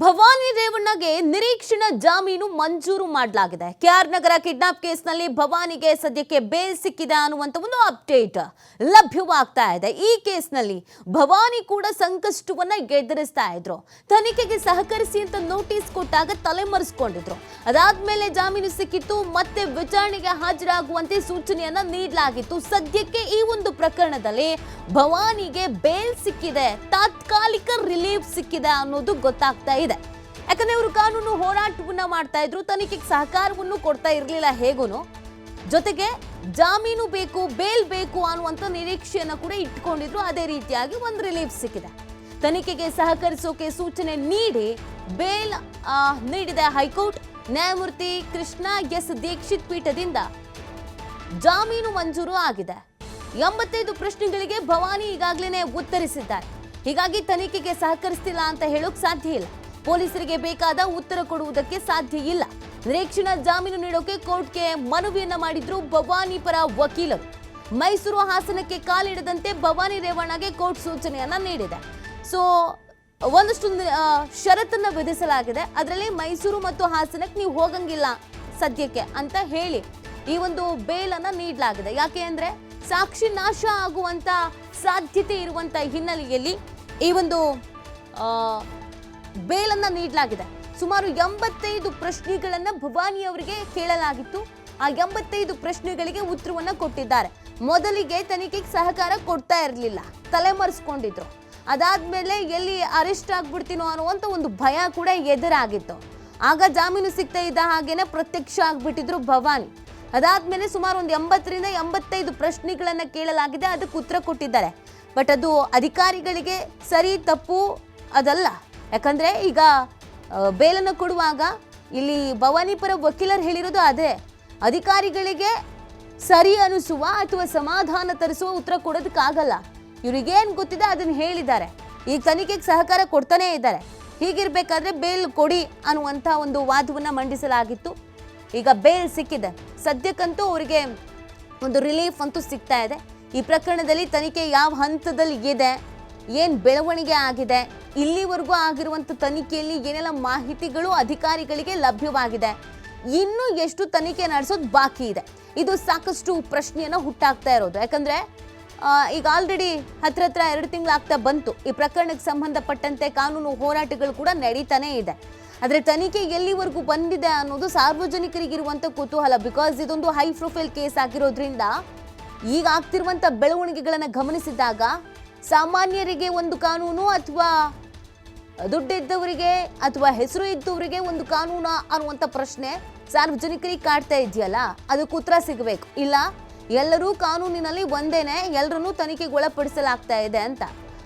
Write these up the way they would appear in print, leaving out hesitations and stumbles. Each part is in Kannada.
ಭವಾನಿ ರೇವಣ್ಣಗೆ ನಿರೀಕ್ಷಣಾ ಜಾಮೀನು ಮಂಜೂರು ಮಾಡಲಾಗಿದೆ. ಕೆಆರ್ ನಗರ ಕಿಡ್ನಾಪ್ ಕೇಸ್ನಲ್ಲಿ ಭವಾನಿಗೆ ಸದ್ಯಕ್ಕೆ ಬೇಲ್ ಸಿಕ್ಕಿದೆ ಅನ್ನುವಂತ ಒಂದು ಅಪ್ಡೇಟ್ ಲಭ್ಯವಾಗ್ತಾ ಇದೆ. ಈ ಕೇಸ್ನಲ್ಲಿ ಭವಾನಿ ಕೂಡ ಸಂಕಷ್ಟವನ್ನ ಎದುರಿಸ್ತಾ ಇದ್ರು. ತನಿಖೆಗೆ ಸಹಕರಿಸಿ ಅಂತ ನೋಟಿಸ್ ಕೊಟ್ಟಾಗ ತಲೆಮರೆಸಿಕೊಂಡಿದ್ರು. ಅದಾದ್ಮೇಲೆ ಜಾಮೀನು ಸಿಕ್ಕಿತ್ತು, ಮತ್ತೆ ವಿಚಾರಣೆಗೆ ಹಾಜರಾಗುವಂತೆ ಸೂಚನೆಯನ್ನ ನೀಡಲಾಗಿತ್ತು. ಸದ್ಯಕ್ಕೆ ಈ ಒಂದು ಪ್ರಕರಣದಲ್ಲಿ ಭವಾನಿಗೆ ಬೇಲ್ ಸಿಕ್ಕಿದೆ, ತಾತ್ಕಾಲಿಕ ರಿಲೀಫ್ ಸಿಕ್ಕಿದೆ ಅನ್ನೋದು ಗೊತ್ತಾಗ್ತಾ ಇದೆ. ಯಾಕಂದ್ರೆ ಇವರು ಕಾನೂನು ಹೋರಾಟವನ್ನ ಮಾಡ್ತಾ ಇದ್ರು, ತನಿಖೆಗೆ ಸಹಕಾರವನ್ನು ಕೊಡ್ತಾ ಇರಲಿಲ್ಲ ಹೇಗೂನು. ಜೊತೆಗೆ ಜಾಮೀನು ಬೇಕು, ಬೇಲ್ ಬೇಕು ಅನ್ನುವಂತ ನಿರೀಕ್ಷೆಯನ್ನ ಕೂಡ ಇಟ್ಕೊಂಡಿದ್ರು. ಅದೇ ರೀತಿಯಾಗಿ ಒಂದು ರಿಲೀಫ್ ಸಿಕ್ಕಿದೆ. ತನಿಖೆಗೆ ಸಹಕರಿಸೋಕೆ ಸೂಚನೆ ನೀಡಿ ಬೇಲ್ ನೀಡಿದೆ ಹೈಕೋರ್ಟ್. ನ್ಯಾಯಮೂರ್ತಿ ಕೃಷ್ಣ ಎಸ್ ದೀಕ್ಷಿತ್ ಪೀಠದಿಂದ ಜಾಮೀನು ಮಂಜೂರು ಆಗಿದೆ. 85 ಪ್ರಶ್ನೆಗಳಿಗೆ ಭವಾನಿ ಈಗಾಗಲೇ ಉತ್ತರಿಸಿದ್ದಾರೆ. ಹೀಗಾಗಿ ತನಿಖೆಗೆ ಸಹಕರಿಸ್ತಿಲ್ಲ ಅಂತ ಹೇಳೋಕ್ ಸಾಧ್ಯ ಇಲ್ಲ. ಪೊಲೀಸರಿಗೆ ಬೇಕಾದ ಉತ್ತರ ಕೊಡುವುದಕ್ಕೆ ಸಾಧ್ಯ ಇಲ್ಲ. ನಿರೀಕ್ಷಣಾ ಜಾಮೀನು ನೀಡೋಕೆ ಕೋರ್ಟ್ಗೆ ಮನವಿಯನ್ನ ಮಾಡಿದ್ರು ಭವಾನಿ ಪರ ವಕೀಲರು. ಮೈಸೂರು ಹಾಸನಕ್ಕೆ ಕಾಲಿಡದಂತೆ ಭವಾನಿ ರೇವಣ್ಣಗೆ ಕೋರ್ಟ್ ಸೂಚನೆಯನ್ನ ನೀಡಿದೆ. ಸೊ ಒಂದಷ್ಟು ಷರತ್ತನ್ನ ವಿಧಿಸಲಾಗಿದೆ. ಅದರಲ್ಲಿ ಮೈಸೂರು ಮತ್ತು ಹಾಸನಕ್ಕೆ ನೀವು ಹೋಗಂಗಿಲ್ಲ ಸದ್ಯಕ್ಕೆ ಅಂತ ಹೇಳಿ ಈ ಒಂದು ಬೇಲನ್ನ ನೀಡಲಾಗಿದೆ. ಯಾಕೆ ಅಂದ್ರೆ ಸಾಕ್ಷಿ ನಾಶ ಆಗುವಂತ ಸಾಧ್ಯತೆ ಇರುವಂತ ಹಿನ್ನೆಲೆಯಲ್ಲಿ ಈ ಒಂದು ಬೇಲನ್ನ ನೀಡಲಾಗಿದೆ. ಸುಮಾರು 85 ಪ್ರಶ್ನೆಗಳನ್ನ ಭವಾನಿ ಅವರಿಗೆ ಕೇಳಲಾಗಿತ್ತು. ಆ 85 ಪ್ರಶ್ನೆಗಳಿಗೆ ಉತ್ತರವನ್ನ ಕೊಟ್ಟಿದ್ದಾರೆ. ಮೊದಲಿಗೆ ತನಿಖೆಗೆ ಸಹಕಾರ ಕೊಡ್ತಾ ಇರಲಿಲ್ಲ, ತಲೆಮರೆಸ್ಕೊಂಡಿದ್ರು. ಅದಾದ್ಮೇಲೆ ಎಲ್ಲಿ ಅರೆಸ್ಟ್ ಆಗ್ಬಿಡ್ತೀನೋ ಅನ್ನುವಂತ ಒಂದು ಭಯ ಕೂಡ ಎದುರಾಗಿತ್ತು. ಆಗ ಜಾಮೀನು ಸಿಗ್ತಾ ಇದ್ದ ಹಾಗೇನೆ ಪ್ರತ್ಯಕ್ಷ ಆಗ್ಬಿಟ್ಟಿದ್ರು ಭವಾನಿ. ಅದಾದ್ಮೇಲೆ ಸುಮಾರು ಒಂದು 80ರಿಂದ 85 ಪ್ರಶ್ನೆಗಳನ್ನ ಕೇಳಲಾಗಿದೆ, ಅದಕ್ಕೆ ಉತ್ತರ ಕೊಟ್ಟಿದ್ದಾರೆ. ಬಟ್ ಅದು ಅಧಿಕಾರಿಗಳಿಗೆ ಸರಿ ತಪ್ಪು ಅದಲ್ಲ. ಯಾಕಂದ್ರೆ ಈಗ ಬೇಲನ್ನು ಕೊಡುವಾಗ ಇಲ್ಲಿ ಭವಾನಿ ಪರ ವಕೀಲರು ಹೇಳಿರೋದು ಅದೇ, ಅಧಿಕಾರಿಗಳಿಗೆ ಸರಿ ಅನಿಸುವ ಅಥವಾ ಸಮಾಧಾನ ತರಿಸುವ ಉತ್ತರ ಕೊಡೋದಕ್ಕಾಗಲ್ಲ. ಇವ್ರಿಗೇನ್ ಗೊತ್ತಿದೆ ಅದನ್ನ ಹೇಳಿದ್ದಾರೆ. ಈಗ ತನಿಖೆಗೆ ಸಹಕಾರ ಕೊಡ್ತಾನೆ ಇದ್ದಾರೆ. ಹೀಗಿರ್ಬೇಕಾದ್ರೆ ಬೇಲ್ ಕೊಡಿ ಅನ್ನುವಂಥ ಒಂದು ವಾದವನ್ನ ಮಂಡಿಸಲಾಗಿತ್ತು. ಈಗ ಬೇಲ್ ಸಿಕ್ಕಿದೆ. ಸದ್ಯಕ್ಕಂತೂ ಅವರಿಗೆ ಒಂದು ರಿಲೀಫ್ ಅಂತೂ ಸಿಗ್ತಾ ಇದೆ. ಈ ಪ್ರಕರಣದಲ್ಲಿ ತನಿಖೆ ಯಾವ ಹಂತದಲ್ಲಿ ಇದೆ, ಏನು ಬೆಳವಣಿಗೆ ಆಗಿದೆ, ಇಲ್ಲಿವರೆಗೂ ಆಗಿರುವಂಥ ತನಿಖೆಯಲ್ಲಿ ಏನೆಲ್ಲ ಮಾಹಿತಿಗಳು ಅಧಿಕಾರಿಗಳಿಗೆ ಲಭ್ಯವಾಗಿದೆ, ಇನ್ನೂ ಎಷ್ಟು ತನಿಖೆ ನಡೆಸೋದು ಬಾಕಿ ಇದೆ, ಇದು ಸಾಕಷ್ಟು ಪ್ರಶ್ನೆಯನ್ನು ಹುಟ್ಟಾಕ್ತಾ ಇರೋದು. ಯಾಕಂದ್ರೆ ಈಗ ಆಲ್ರೆಡಿ ಹತ್ರ 2 ತಿಂಗಳಾಗ್ತಾ ಬಂತು. ಈ ಪ್ರಕರಣಕ್ಕೆ ಸಂಬಂಧಪಟ್ಟಂತೆ ಕಾನೂನು ಹೋರಾಟಗಳು ಕೂಡ ನಡೀತಾನೆ ಇದೆ. ಆದರೆ ತನಿಖೆ ಎಲ್ಲಿವರೆಗೂ ಬಂದಿದೆ ಅನ್ನೋದು ಸಾರ್ವಜನಿಕರಿಗಿರುವಂಥ ಕುತೂಹಲ. ಬಿಕಾಸ್ ಇದೊಂದು ಹೈ ಪ್ರೊಫೈಲ್ ಕೇಸ್ ಆಗಿರೋದ್ರಿಂದ ಈಗ ಆಗ್ತಿರುವಂಥ ಬೆಳವಣಿಗೆಗಳನ್ನು ಗಮನಿಸಿದಾಗ ಸಾಮಾನ್ಯರಿಗೆ ಒಂದು ಕಾನೂನು ಅಥವಾ ದುಡ್ಡಿದ್ದವರಿಗೆ ಅಥವಾ ಹೆಸರು ಇದ್ದವರಿಗೆ ಒಂದು ಕಾನೂನು ಅನ್ನುವಂಥ ಪ್ರಶ್ನೆ ಸಾರ್ವಜನಿಕರಿಗೆ ಕಾಡ್ತಾ ಇದೆಯಲ್ಲ, ಅದಕ್ಕೆ ಉತ್ತರ ಸಿಗಬೇಕು. ಇಲ್ಲ ಎಲ್ಲರೂ ಕಾನೂನಿನಲ್ಲಿ ಒಂದೇನೆ, ಎಲ್ಲರನ್ನೂ ತನಿಖೆಗೆ ಒಳಪಡಿಸಲಾಗ್ತಾ ಇದೆ ಅಂತ.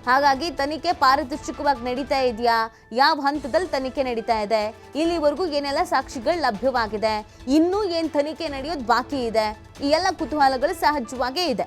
ಹಾಗಾಗಿ ತನಿಖೆ ಪಾರದರ್ಶಕವಾಗಿ ನಡೀತಾ ಇದೆಯಾ, ಯಾವ ಹಂತದಲ್ಲಿ ತನಿಖೆ ನಡೀತಾ ಇದೆ, ಇಲ್ಲಿವರೆಗೂ ಏನೆಲ್ಲ ಸಾಕ್ಷಿಗಳು ಲಭ್ಯವಾಗಿದೆ, ಇನ್ನೂ ಏನು ತನಿಖೆ ನಡೆಯೋದು ಬಾಕಿ ಇದೆ, ಈ ಎಲ್ಲ ಕುತೂಹಲಗಳು ಸಹಜವಾಗೇ ಇದೆ.